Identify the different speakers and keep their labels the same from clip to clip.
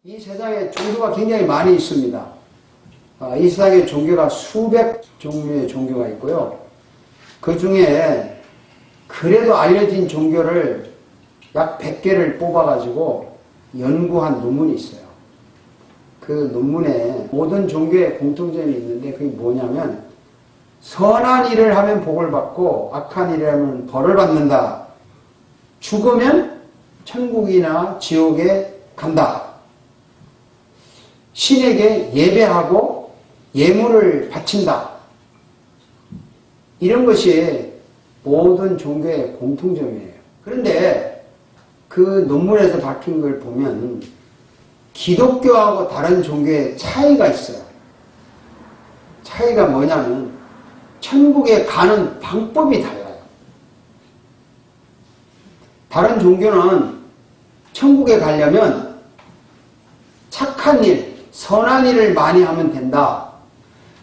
Speaker 1: 이 세상에 종교가 굉장히 많이 있습니다. 이 세상에 종교가 수백 종류의 종교가 있고요. 그 중에 그래도 알려진 종교를 약 100개를 뽑아가지고 연구한 논문이 있어요. 그 논문에 모든 종교의 공통점이 있는데 그게 뭐냐면 선한 일을 하면 복을 받고 악한 일을 하면 벌을 받는다. 죽으면 천국이나 지옥에 간다. 신에게 예배하고 예물을 바친다. 이런 것이 모든 종교의 공통점이에요. 그런데 그 논문에서 밝힌 걸 보면 기독교하고 다른 종교의 차이가 있어요. 차이가 뭐냐면 천국에 가는 방법이 달라요. 다른 종교는 천국에 가려면 착한 일, 선한 일을 많이 하면 된다.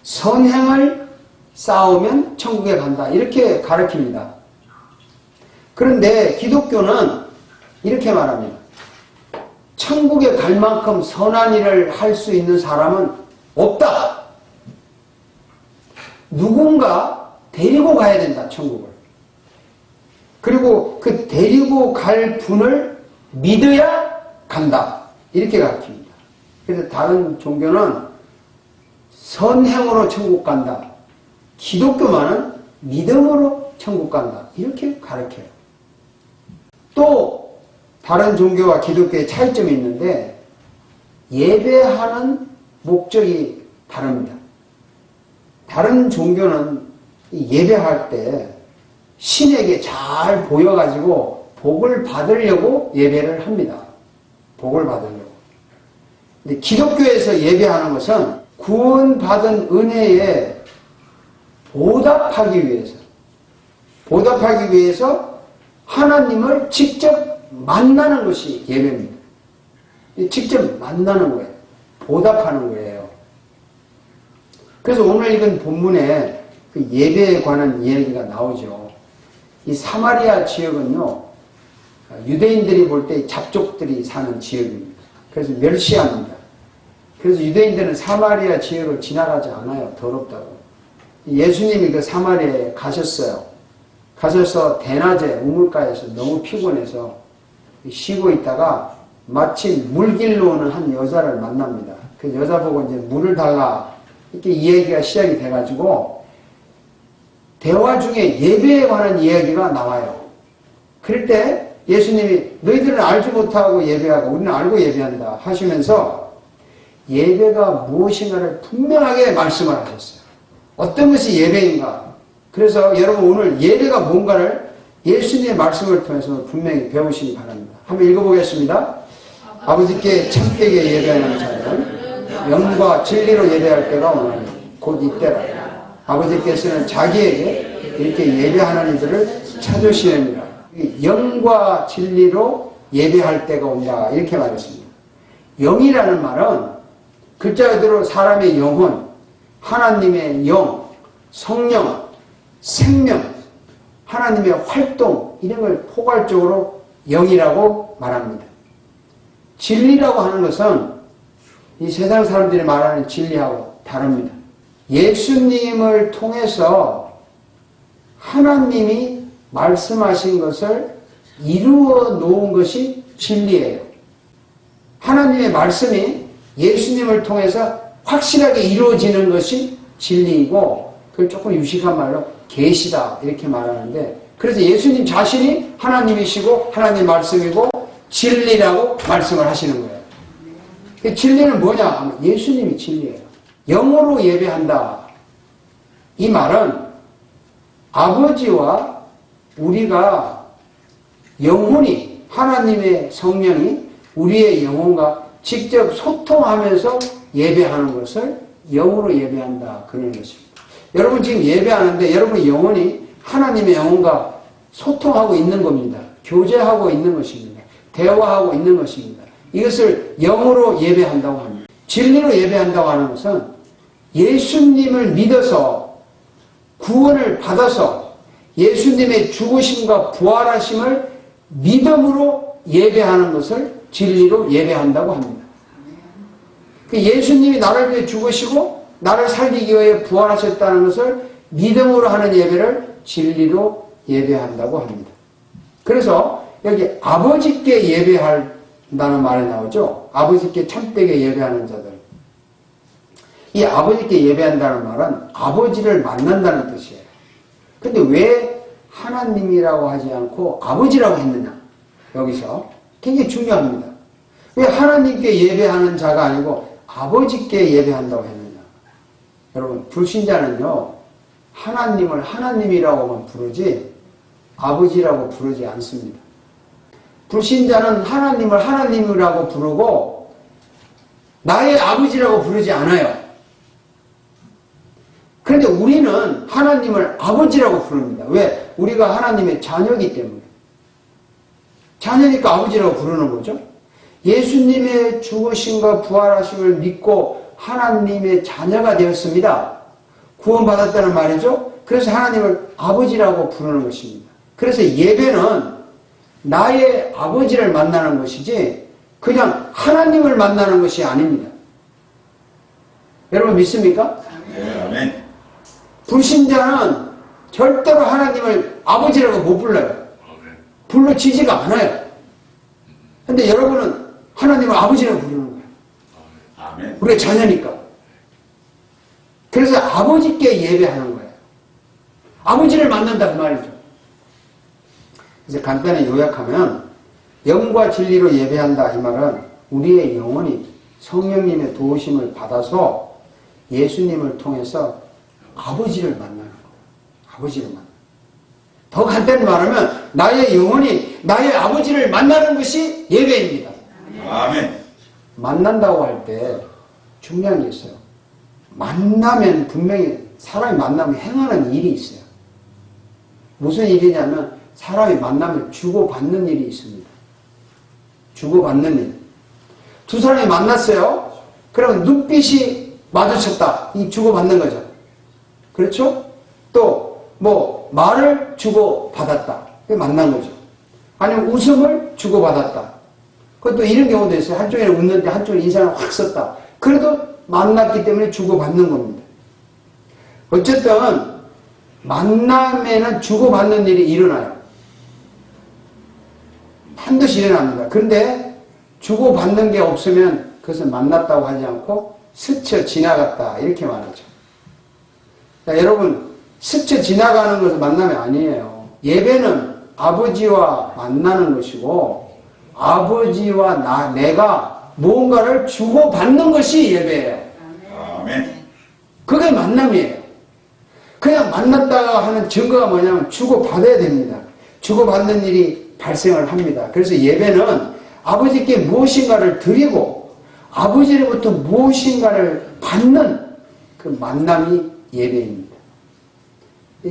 Speaker 1: 선행을 쌓으면 천국에 간다. 이렇게 가르칩니다. 그런데 기독교는 이렇게 말합니다. 천국에 갈 만큼 선한 일을 할 수 있는 사람은 없다. 누군가 데리고 가야 된다, 천국을. 그리고 그 데리고 갈 분을 믿어야 간다. 이렇게 가르칩니다. 그래서 다른 종교는 선행으로 천국 간다. 기독교만은 믿음으로 천국 간다. 이렇게 가르쳐요. 또 다른 종교와 기독교의 차이점이 있는데 예배하는 목적이 다릅니다. 다른 종교는 예배할 때 신에게 잘 보여가지고 복을 받으려고 예배를 합니다. 복을 받으려고. 근데 기독교에서 예배하는 것은 구원받은 은혜에 보답하기 위해서 하나님을 직접 만나는 것이 예배입니다. 직접 만나는 거예요. 보답하는 거예요. 그래서 오늘 읽은 본문에 그 예배에 관한 이야기가 나오죠. 이 사마리아 지역은요, 유대인들이 볼 때 잡족들이 사는 지역입니다. 그래서 멸시합니다. 그래서 유대인들은 사마리아 지역을 지나가지 않아요. 더럽다고. 예수님이 그 사마리아에 가셨어요. 가셔서 대낮에 우물가에서 너무 피곤해서 쉬고 있다가 마침 물길로 오는 한 여자를 만납니다. 그 여자 보고 이제 물을 달라. 이렇게 이야기가 시작이 돼가지고 대화 중에 예배에 관한 이야기가 나와요. 그럴 때 예수님이 너희들은 알지 못하고 예배하고 우리는 알고 예배한다 하시면서 예배가 무엇인가를 분명하게 말씀을 하셨어요. 어떤 것이 예배인가? 그래서 여러분 오늘 예배가 뭔가를 예수님의 말씀을 통해서 분명히 배우시기 바랍니다. 한번 읽어보겠습니다. 아버지께 참되게 예배하는 자들은 영과 진리로 예배할 때가 오나니 곧 이때라. 아버지께서는 자기에게 이렇게 예배하는 이들을 찾으시느니라. 영과 진리로 예배할 때가 온다. 이렇게 말했습니다. 영이라는 말은 글자 그대로 사람의 영혼, 하나님의 영, 성령, 생명, 하나님의 활동 이런 걸 포괄적으로 영이라고 말합니다. 진리라고 하는 것은 이 세상 사람들이 말하는 진리하고 다릅니다. 예수님을 통해서 하나님이 말씀하신 것을 이루어 놓은 것이 진리예요. 하나님의 말씀이 예수님을 통해서 확실하게 이루어지는 것이 진리이고 그걸 조금 유식한 말로 계시다 이렇게 말하는데 그래서 예수님 자신이 하나님이시고 하나님 말씀이고 진리라고 말씀을 하시는 거예요. 진리는 뭐냐? 예수님이 진리예요. 영으로 예배한다. 이 말은 아버지와 우리가 영혼이 하나님의 성령이 우리의 영혼과 직접 소통하면서 예배하는 것을 영으로 예배한다. 그런 것입니다. 여러분 지금 예배하는데 여러분의 영혼이 하나님의 영혼과 소통하고 있는 겁니다. 교제하고 있는 것입니다. 대화하고 있는 것입니다. 이것을 영으로 예배한다고 합니다. 진리로 예배한다고 하는 것은 예수님을 믿어서 구원을 받아서 예수님의 죽으심과 부활하심을 믿음으로 예배하는 것을 진리로 예배한다고 합니다. 예수님이 나를 위해 죽으시고 나를 살리기 위해 부활하셨다는 것을 믿음으로 하는 예배를 진리로 예배한다고 합니다. 그래서 여기 아버지께 예배한다는 말이 나오죠. 아버지께 참되게 예배하는 자들. 이 아버지께 예배한다는 말은 아버지를 만난다는 뜻이에요. 근데 왜 하나님이라고 하지 않고 아버지라고 했느냐? 여기서 굉장히 중요합니다. 왜 하나님께 예배하는 자가 아니고 아버지께 예배한다고 했느냐? 여러분, 불신자는요, 하나님을 하나님이라고만 부르지 아버지라고 부르지 않습니다. 불신자는 하나님을 하나님이라고 부르고 나의 아버지라고 부르지 않아요. 그런데 우리는 하나님을 아버지라고 부릅니다. 왜? 우리가 하나님의 자녀이기 때문에. 자녀니까 아버지라고 부르는 거죠. 예수님의 죽으심과 부활하심을 믿고 하나님의 자녀가 되었습니다. 구원받았다는 말이죠. 그래서 하나님을 아버지라고 부르는 것입니다. 그래서 예배는 나의 아버지를 만나는 것이지 그냥 하나님을 만나는 것이 아닙니다. 여러분 믿습니까?
Speaker 2: 아멘.
Speaker 1: 불신자는 절대로 하나님을 아버지라고 못 불러요. 불러지지가 않아요. 근데 여러분은 하나님을 아버지라고 부르는 거예요.
Speaker 2: 아멘.
Speaker 1: 우리가 자녀니까. 그래서 아버지께 예배하는 거예요. 아버지를 만난다 그 말이죠. 이제 간단히 요약하면 영과 진리로 예배한다 이 말은 우리의 영혼이 성령님의 도우심을 받아서 예수님을 통해서 아버지를 만나는 거예요. 아버지를 만나는 거예요. 더 간단히 말하면 나의 영혼이 나의 아버지를 만나는 것이 예배입니다.
Speaker 2: 아멘.
Speaker 1: 만난다고 할 때 중요한 게 있어요. 만나면 분명히 사람이 만나면 행하는 일이 있어요. 무슨 일이냐면 사람이 만나면 주고받는 일이 있습니다. 주고받는 일. 두 사람이 만났어요. 그러면 눈빛이 마주쳤다. 이 주고받는 거죠. 그렇죠? 또 뭐 말을 주고받았다. 그게 만난 거죠. 아니면 웃음을 주고받았다. 그것도 이런 경우도 있어요. 한쪽에는 웃는데 한쪽에 인상을 확 썼다. 그래도 만났기 때문에 주고받는 겁니다. 어쨌든 만남에는 주고받는 일이 일어나요. 반드시 일어납니다. 그런데 주고받는 게 없으면 그것은 만났다고 하지 않고 스쳐 지나갔다 이렇게 말하죠. 자, 여러분 스쳐 지나가는 것은 만남이 아니에요. 예배는 아버지와 만나는 것이고 아버지와 내가 무언가를 주고받는 것이 예배예요.
Speaker 2: 아멘.
Speaker 1: 그게 만남이에요. 그냥 만났다가 하는 증거가 뭐냐면 주고받아야 됩니다. 주고받는 일이 발생을 합니다. 그래서 예배는 아버지께 무엇인가를 드리고 아버지로부터 무엇인가를 받는 그 만남이 예배입니다.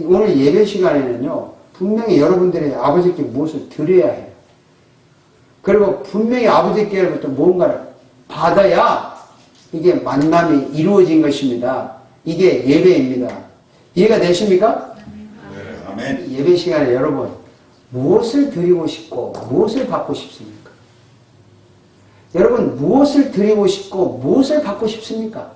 Speaker 1: 오늘 예배 시간에는요, 분명히 여러분들이 아버지께 무엇을 드려야 해요. 그리고 분명히 아버지께로부터 무언가를 받아야 이게 만남이 이루어진 것입니다. 이게 예배입니다. 이해가 되십니까?
Speaker 2: 네, 아멘.
Speaker 1: 예배 시간에 여러분 무엇을 드리고 싶고 무엇을 받고 싶습니까? 여러분 무엇을 드리고 싶고 무엇을 받고 싶습니까?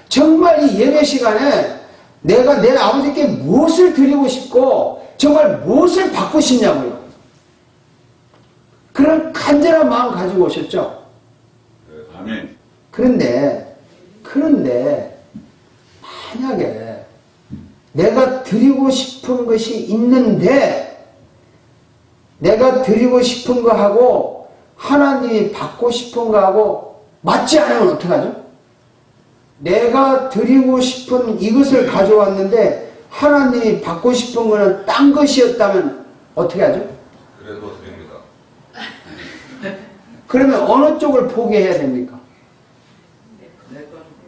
Speaker 1: 정말 이 예배 시간에 내가 내 아버지께 무엇을 드리고 싶고 정말 무엇을 받고 싶냐고요. 그런 간절한 마음 가지고 오셨죠?
Speaker 2: 네, 아멘.
Speaker 1: 그런데 만약에 내가 드리고 싶은 것이 있는데 내가 드리고 싶은 거하고 하나님이 받고 싶은 거하고 맞지 않으면 어떡하죠? 내가 드리고 싶은 이것을 가져왔는데 하나님이 받고 싶은 거는 딴 것이었다면 어떻게 하죠?
Speaker 2: 그래도 드립니다.
Speaker 1: 그러면 어느 쪽을 포기해야 됩니까?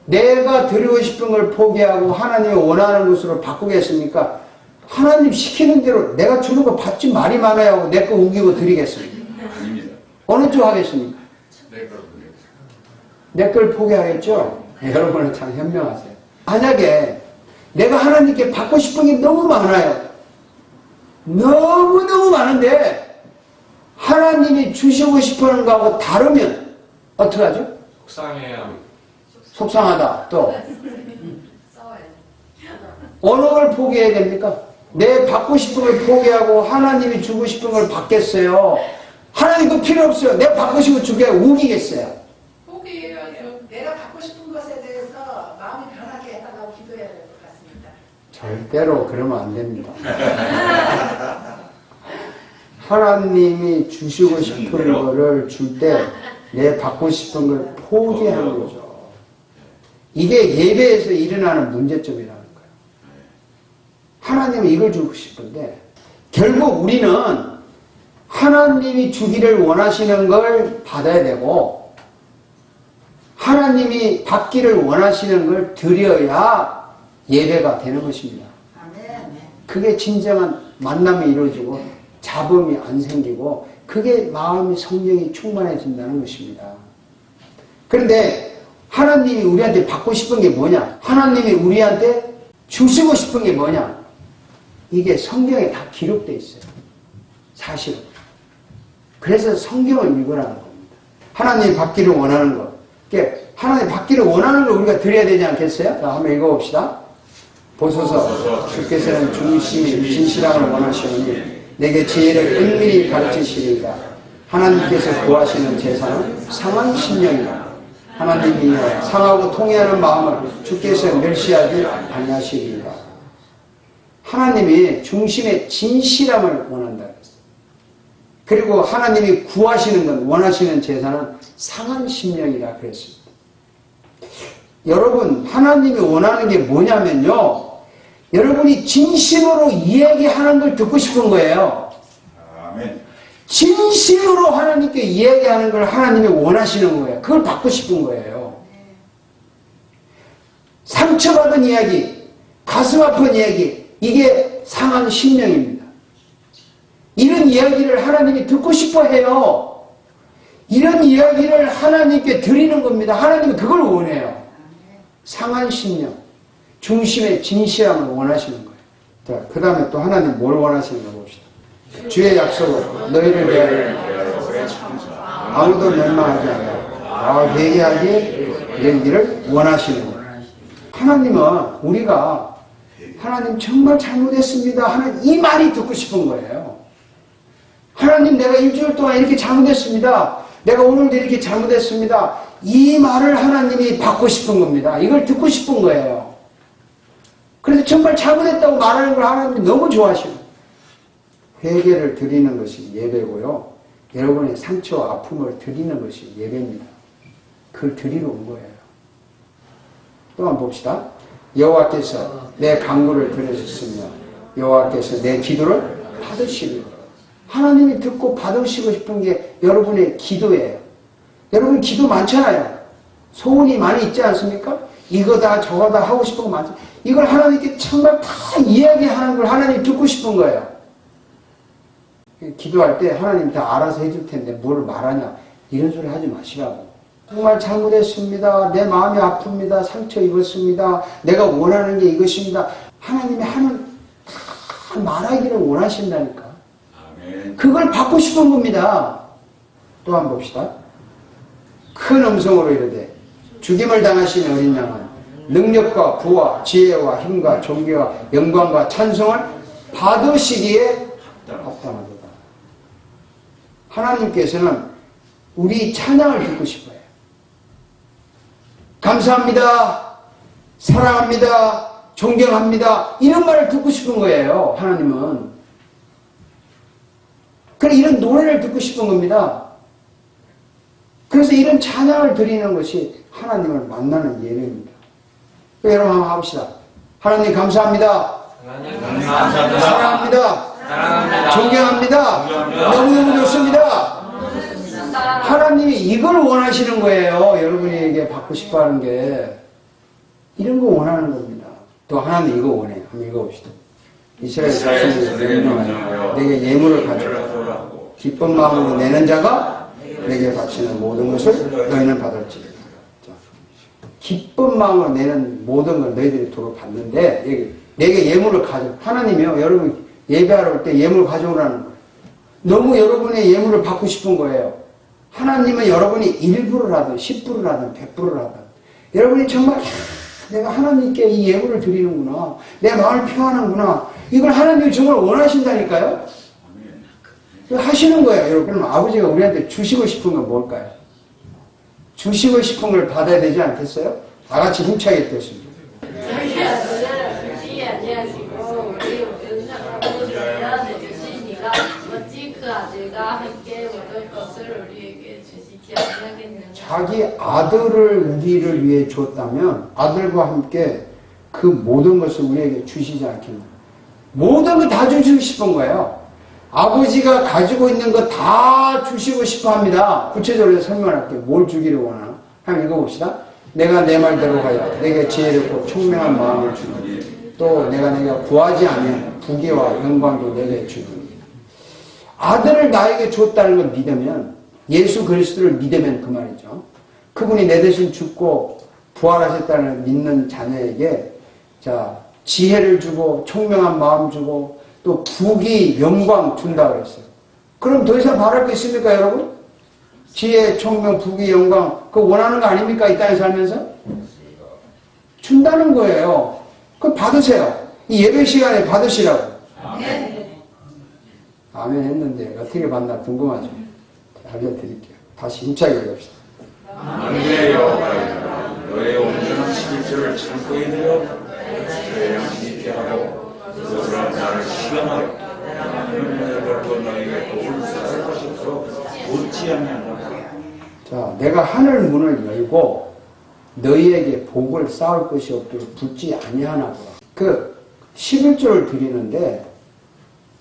Speaker 1: 내가 드리고 싶은 걸 포기하고 하나님이 원하는 것으로 바꾸겠습니까? 하나님 시키는 대로 내가 주는 거 받지 말이 많아야 하고 내 거 우기고 드리겠습니까?
Speaker 2: 아닙니다.
Speaker 1: 어느 쪽 하겠습니까?
Speaker 2: 네, 그렇습니다.
Speaker 1: 내 걸 포기하겠죠? 여러분은 참 현명하세요. 만약에 내가 하나님께 받고 싶은 게 너무 많아요. 너무너무 많은데 하나님이 주시고 싶은 거하고 다르면 어떡하죠?
Speaker 3: 속상해요.
Speaker 1: 속상하다. 또
Speaker 4: 싸워요.
Speaker 1: 어느 걸 포기해야 됩니까? 내 받고 싶은 걸 포기하고 하나님이 주고 싶은 걸 받겠어요. 하나님 그 필요 없어요. 내가 받고 싶은 걸 주게 우기겠어요.
Speaker 4: 포기해야죠. 내가 받고 싶은 것에 대해서 마음이 변하게 해달라고 기도해야 될 것 같습니다.
Speaker 1: 절대로 그러면 안 됩니다. 하나님이 주시고 싶은 거를 줄 때 내 받고 싶은 걸 포기하는 거죠. 이게 예배에서 일어나는 문제점이라는 거예요. 하나님은 이걸 주고 싶은데 결국 우리는 하나님이 주기를 원하시는 걸 받아야 되고 하나님이 받기를 원하시는 걸 드려야 예배가 되는 것입니다. 그게 진정한 만남이 이루어지고 잡음이 안 생기고 그게 마음이 성령이 충만해진다는 것입니다. 그런데 하나님이 우리한테 받고 싶은 게 뭐냐? 하나님이 우리한테 주시고 싶은 게 뭐냐? 이게 성경에 다 기록되어 있어요. 사실은. 그래서 성경을 읽으라는 겁니다. 하나님이 받기를 원하는 것. 하나님 받기를 원하는 걸 우리가 드려야 되지 않겠어요? 자, 한번 읽어봅시다. 보소서 주께서는 중심이 진실함을 원하시오니 내게 지혜를 은밀히 가르치시리이다. 하나님께서 구하시는 제사는 상한 심령이다. 하나님이 상하고 통회하는 마음을 주께서 멸시하지 아니하시리이다. 하나님이 중심의 진실함을 원한다. 그리고 하나님이 구하시는 것, 원하시는 제사는 상한 심령이라 그랬습니다. 여러분, 하나님이 원하는 게 뭐냐면요. 여러분이 진심으로 이야기하는 걸 듣고 싶은 거예요.
Speaker 2: 아멘.
Speaker 1: 진심으로 하나님께 이야기하는 걸 하나님이 원하시는 거예요. 그걸 받고 싶은 거예요. 상처받은 이야기, 가슴 아픈 이야기, 이게 상한 심령입니다. 이런 이야기를 하나님이 듣고 싶어 해요. 이런 이야기를 하나님께 드리는 겁니다. 하나님은 그걸 원해요. 상한 심령. 중심의 진실함을 원하시는 거예요. 자, 그 다음에 또 하나님 뭘 원하시는가 봅시다. 주의 약속은 너희를 위하여 아무도 멸망하지 않아 회개하기 이르기를 원하시는 거예요. 하나님은 우리가 하나님 정말 잘못했습니다 하는 이 말이 듣고 싶은 거예요. 하나님 내가 일주일 동안 이렇게 잘못했습니다. 내가 오늘도 이렇게 잘못했습니다. 이 말을 하나님이 받고 싶은 겁니다. 이걸 듣고 싶은 거예요. 그래서 정말 잘못했다고 말하는 걸 하나님이 너무 좋아하시는 거예요. 회개를 드리는 것이 예배고요. 여러분의 상처와 아픔을 드리는 것이 예배입니다. 그걸 드리러 온 거예요. 또 한번 봅시다. 여호와께서 내 간구를 들으셨으며 여호와께서 내 기도를 받으시리라. 하나님이 듣고 받으시고 싶은 게 여러분의 기도예요. 여러분 기도 많잖아요. 소원이 많이 있지 않습니까? 이거다 저거다 하고 싶은 거 많죠. 이걸 하나님께 정말 다 이야기하는 걸 하나님 듣고 싶은 거예요. 기도할 때 하나님 다 알아서 해줄 텐데 뭘 말하냐 이런 소리 하지 마시라고. 정말 잘못했습니다. 내 마음이 아픕니다. 상처 입었습니다. 내가 원하는 게 이것입니다. 하나님이 하는 다 말하기를 원하신다니까.
Speaker 2: 아멘.
Speaker 1: 그걸 받고 싶은 겁니다. 또 한번 봅시다. 큰 음성으로 이르되 죽임을 당하신 어린 양은 능력과 부와 지혜와 힘과 존귀와 영광과 찬송을 받으시기에 합당하도다. 하나님께서는 우리 찬양을 듣고 싶어요. 감사합니다. 사랑합니다. 존경합니다. 이런 말을 듣고 싶은 거예요. 하나님은. 그래 이런 노래를 듣고 싶은 겁니다. 그래서 이런 찬양을 드리는 것이 하나님을 만나는 예배입니다. 여러분 한번 합시다. 하나님 감사합니다.
Speaker 3: 하나님 감사합니다.
Speaker 1: 사랑합니다.
Speaker 3: 사랑합니다.
Speaker 1: 존경합니다. 너무너무 좋습니다. 하나님이 이걸 원하시는 거예요. 여러분에게 받고 싶어 하는 게. 이런 거 원하는 겁니다. 또 하나님 이거 원해요. 한번 읽어봅시다. 이스라엘 자손에게 명령하여 내게 예물을 가져라. 기쁜 마음으로 내는 자가 내게 바치는 모든 것을 너희는 받을지니라. 기쁜 마음으로 내는 모든 걸 너희들이 도로 받는데 여기 내게 예물을 가져. 하나님이요. 여러분 예배하러 올 때 예물 가져오라는 거예요. 너무 여러분의 예물을 받고 싶은 거예요. 하나님은 여러분이 1불을 하든 10불을 하든 100불을 하든 여러분이 정말 내가 하나님께 이 예물을 드리는구나. 내 마음을 표현하는구나. 이걸 하나님이 정말 원하신다니까요. 하시는 거예요. 여러분, 아버지가 우리한테 주시고 싶은 건 뭘까요? 주시고 싶은 걸 받아야 되지 않겠어요? 다 같이 힘차게 뜻입니다.
Speaker 3: 저희 아들을 주시 아니하시고 우리 은사가 주시니라 어찌 그 아들과 함께 모든 것을 우리에게 주시지 아니하겠느냐.
Speaker 1: 자기 아들을 우리를 위해 줬다면 아들과 함께 그 모든 것을 우리에게 주시지 않겠나. 모든 거 다 주시고 싶은 거예요. 아버지가 가지고 있는 거 다 주시고 싶어 합니다. 구체적으로 설명할게요. 뭘 주기를 원하나? 한번 읽어봅시다. 내가 내 말대로 하여 내게 지혜를 고 총명한 마음을 주니 또 내가 구하지 아니한 부귀와 영광도 내게 주니. 아들을 나에게 줬다는 걸 믿으면, 예수 그리스도를 믿으면 그 말이죠. 그분이 내 대신 죽고 부활하셨다는 걸 믿는 자녀에게 자 지혜를 주고 총명한 마음 주고 또 부귀 영광 준다 그랬어요. 그럼 더 이상 바랄 게 있습니까, 여러분? 지혜, 총명, 부귀, 영광 그거 원하는 거 아닙니까? 이 땅에 살면서? 준다는 거예요. 그럼 받으세요. 이 예배 시간에 받으시라고. 아멘 했는데 어떻게 받나 궁금하죠? 알려드릴게요. 다시 힘차게 읽읍시다.
Speaker 2: 만주의 여호와여 너의 온전한 11조를 창고에 들여 너의 양심 있게 하고 너를 나를 시험하여 나는 너로 너에게 복을 쌓을 것이 없어 못지 아니하노라.
Speaker 1: 자, 내가 하늘 문을 열고 너희에게 복을 쌓을 것이 없도록 붙지 아니하나보라. 그 11조를 드리는데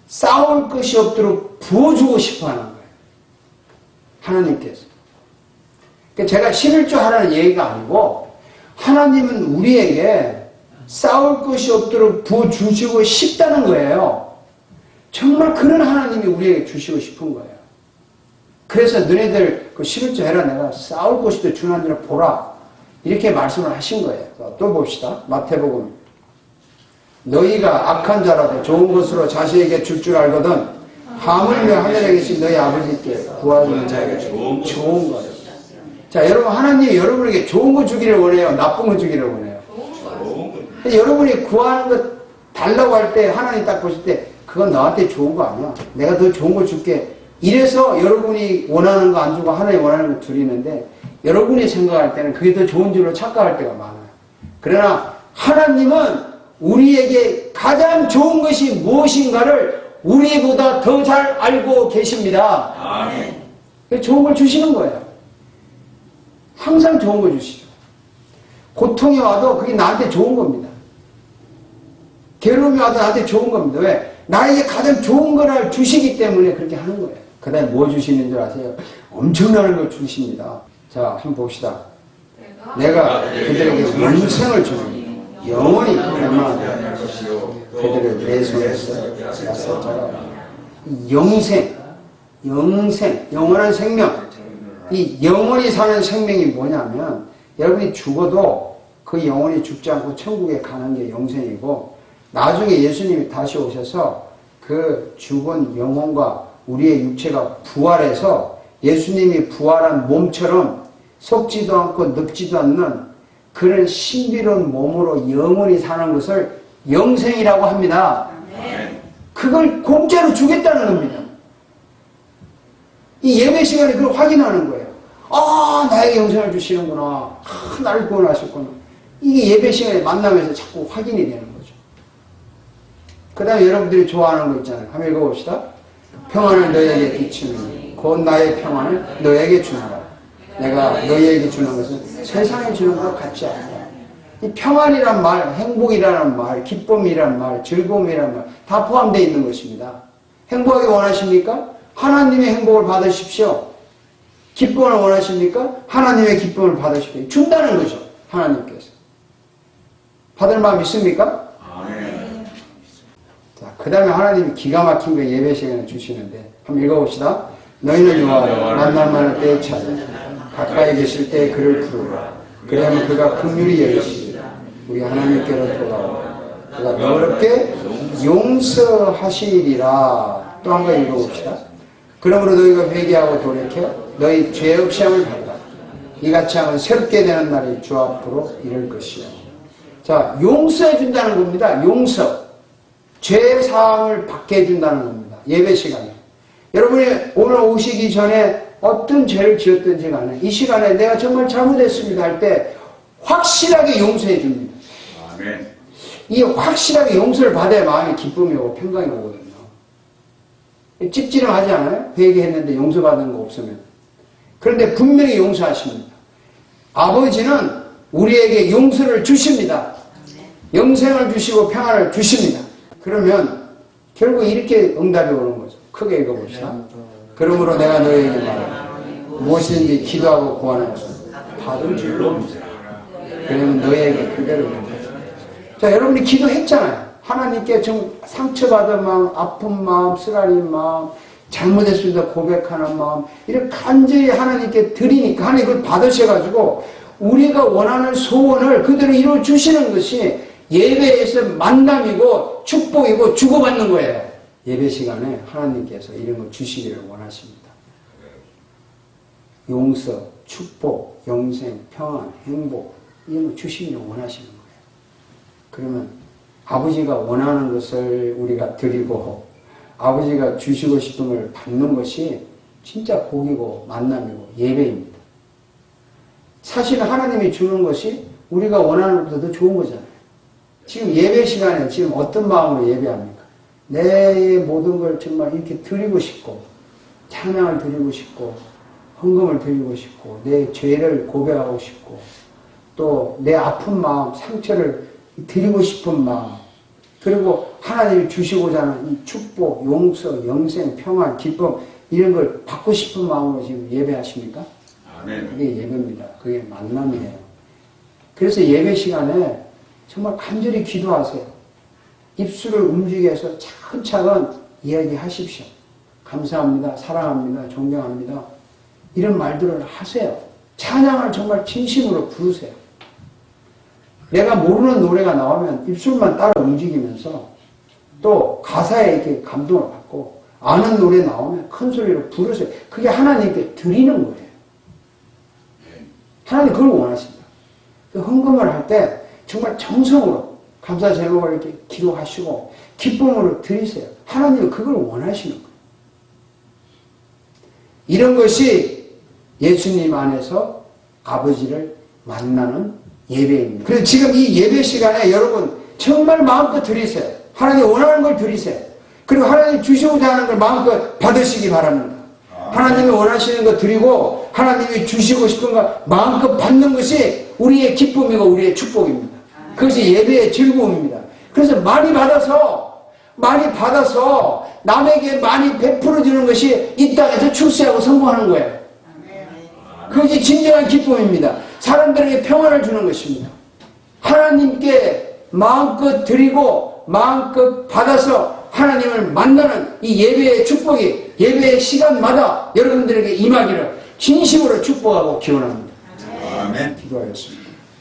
Speaker 1: 쌓을 것이 없도록 부어주고 싶어 하는 거예요. 하나님께서. 그러니까 제가 11조 하라는 얘기가 아니고 하나님은 우리에게 쌓을 것이 없도록 부어주시고 싶다는 거예요. 정말 그런 하나님이 우리에게 주시고 싶은 거예요. 그래서 너네들 그 11조 해라 내가 쌓을 것이 주는 줄 보라. 이렇게 말씀을 하신 거예요. 또 봅시다. 마태복음. 너희가 악한 자라도 좋은 것으로 자식에게 줄 줄 알거든 하물며 하늘에 계신 너희 아버지께 구하는 자에게 좋은 거예요. 자, 여러분 하나님이 여러분에게 좋은 거 주기를 원해요? 나쁜 거 주기를 원해요? 여러분이 구하는 거 달라고 할 때 하나님 딱 보실 때 그건 너한테 좋은 거 아니야. 내가 더 좋은 거 줄게. 이래서 여러분이 원하는 거 안 주고 하나님 원하는 거 드리는데 여러분이 생각할 때는 그게 더 좋은 줄로 착각할 때가 많아요. 그러나 하나님은 우리에게 가장 좋은 것이 무엇인가를 우리보다 더 잘 알고 계십니다.
Speaker 2: 아멘.
Speaker 1: 좋은 걸 주시는 거예요. 항상 좋은 걸 주시죠. 고통이 와도 그게 나한테 좋은 겁니다. 괴로움이 와도 나한테 좋은 겁니다. 왜? 나에게 가장 좋은 거를 주시기 때문에 그렇게 하는 거예요. 그 다음에 뭐 주시는 줄 아세요? 엄청난 걸 주십니다. 자, 한번 봅시다. 내가 그들에게 영생을 주는 영원히 갈망하는 그들을 내 손에서 약속하라. 영생, 영원한 생명. 이 영원히 사는 생명이 뭐냐면 여러분이 죽어도 그 영원히 죽지 않고 천국에 가는 게 영생이고 나중에 예수님이 다시 오셔서 그 죽은 영혼과 우리의 육체가 부활해서 예수님이 부활한 몸처럼 썩지도 않고 늙지도 않는 그런 신비로운 몸으로 영원히 사는 것을 영생이라고 합니다. 그걸 공짜로 주겠다는 겁니다. 이 예배 시간에 그걸 확인하는 거예요. 아, 나에게 영생을 주시는구나. 아, 나를 구원하셨구나. 이게 예배 시간에 만나면서 자꾸 확인이 되는 거죠. 그 다음에 여러분들이 좋아하는 거 있잖아요. 한번 읽어봅시다. 평안을 너에게 비추니 곧 나의 평안을 너에게 주노라. 내가 너희에게 주는 것은 세상에 주는 것 같지 않다. 이 평안이란 말, 행복이라는 말, 기쁨이란 말, 즐거움이란 말 다 포함되어 있는 것입니다. 행복하게 원하십니까? 하나님의 행복을 받으십시오. 기쁨을 원하십니까? 하나님의 기쁨을 받으십시오. 준다는 거죠. 하나님께서. 받을 마음 있습니까?
Speaker 2: 아멘.
Speaker 1: 자, 그 다음에 하나님이 기가 막힌 거 예배 시간에 주시는데 한번 읽어봅시다. 너희는 여호와를 만날 만할 때에 찾아 가까이 계실 때 그를 부르라. 그래야만 그가 긍휼히 여기시리라. 우리 하나님께로 돌아오라. 그가 너롭게 용서하시리라. 또 한 번 읽어봅시다. 그러므로 너희가 회개하고 돌이켜 너희 죄 없이 함을 받으라. 이같이 하면 새롭게 되는 날이 주 앞으로 이를 것이요. 자, 용서해 준다는 겁니다. 용서. 죄 사함을 받게 해준다는 겁니다. 예배 시간에. 여러분이 오늘 오시기 전에 어떤 죄를 지었든지 간에 이 시간에 내가 정말 잘못했습니다 할 때 확실하게 용서해 줍니다.
Speaker 2: 아멘.
Speaker 1: 이 확실하게 용서를 받아야 마음이 기쁨이 오고 평강이 오거든요. 찝찝하지 않아요? 회개했는데 용서받은 거 없으면. 그런데 분명히 용서하십니다. 아버지는 우리에게 용서를 주십니다. 영생을 주시고 평안을 주십니다. 그러면 결국 이렇게 응답이 오는 거죠. 크게 읽어봅시다. 그러므로 내가 너희에게 말하노 무엇이든지 기도하고 구하는 것은 받을 줄로 믿으라. 그러면 너희에게 그대로 믿으라. 자, 여러분이 기도했잖아요. 하나님께 좀 상처받은 마음, 아픈 마음, 쓰라린 마음, 잘못했습니다 고백하는 마음, 이렇게 간절히 하나님께 드리니까 하나님 그걸 받으셔가지고 우리가 원하는 소원을 그대로 이루어주시는 것이 예배에서 만남이고 축복이고 주고받는 거예요. 예배 시간에 하나님께서 이런 걸 주시기를 원하십니다. 용서, 축복, 영생, 평안, 행복 이런 걸 주시기를 원하시는 거예요. 그러면 아버지가 원하는 것을 우리가 드리고 아버지가 주시고 싶은 걸 받는 것이 진짜 복이고 만남이고 예배입니다. 사실 하나님이 주는 것이 우리가 원하는 것보다 더 좋은 거잖아요. 지금 예배 시간에 지금 어떤 마음으로 예배합니까? 내 모든 걸 정말 이렇게 드리고 싶고 찬양을 드리고 싶고 헌금을 드리고 싶고 내 죄를 고백하고 싶고 또 내 아픈 마음, 상처를 드리고 싶은 마음, 그리고 하나님이 주시고자 하는 이 축복, 용서, 영생, 평안, 기쁨 이런 걸 받고 싶은 마음으로 지금 예배하십니까?
Speaker 2: 아멘.
Speaker 1: 그게 예배입니다. 그게 만남이에요. 그래서 예배 시간에 정말 간절히 기도하세요. 입술을 움직여서 차근차근 이야기하십시오. 감사합니다. 사랑합니다. 존경합니다. 이런 말들을 하세요. 찬양을 정말 진심으로 부르세요. 내가 모르는 노래가 나오면 입술만 따라 움직이면서 또 가사에 이렇게 감동을 받고 아는 노래 나오면 큰 소리로 부르세요. 그게 하나님께 드리는 거예요. 하나님 그걸 원하십니다. 헌금을 할 때 정말 정성으로 감사 제목을 이렇게 기록하시고 기쁨으로 드리세요. 하나님은 그걸 원하시는 거예요. 이런 것이 예수님 안에서 아버지를 만나는 예배입니다. 그래서 지금 이 예배 시간에 여러분 정말 마음껏 드리세요. 하나님 원하는 걸 드리세요. 그리고 하나님 주시고자 하는 걸 마음껏 받으시기 바랍니다. 하나님이 원하시는 거 드리고 하나님이 주시고 싶은 거 마음껏 받는 것이 우리의 기쁨이고 우리의 축복입니다. 그것이 예배의 즐거움입니다. 그래서 많이 받아서 남에게 많이 베풀어 주는 것이 이 땅에서 출세하고 성공하는 거예요. 그것이 진정한 기쁨입니다. 사람들에게 평안을 주는 것입니다. 하나님께 마음껏 드리고 마음껏 받아서 하나님을 만나는 이 예배의 축복이 예배의 시간마다 여러분들에게 임하기를 진심으로 축복하고 기원합니다.
Speaker 2: 아멘.
Speaker 1: 기도하였습니다.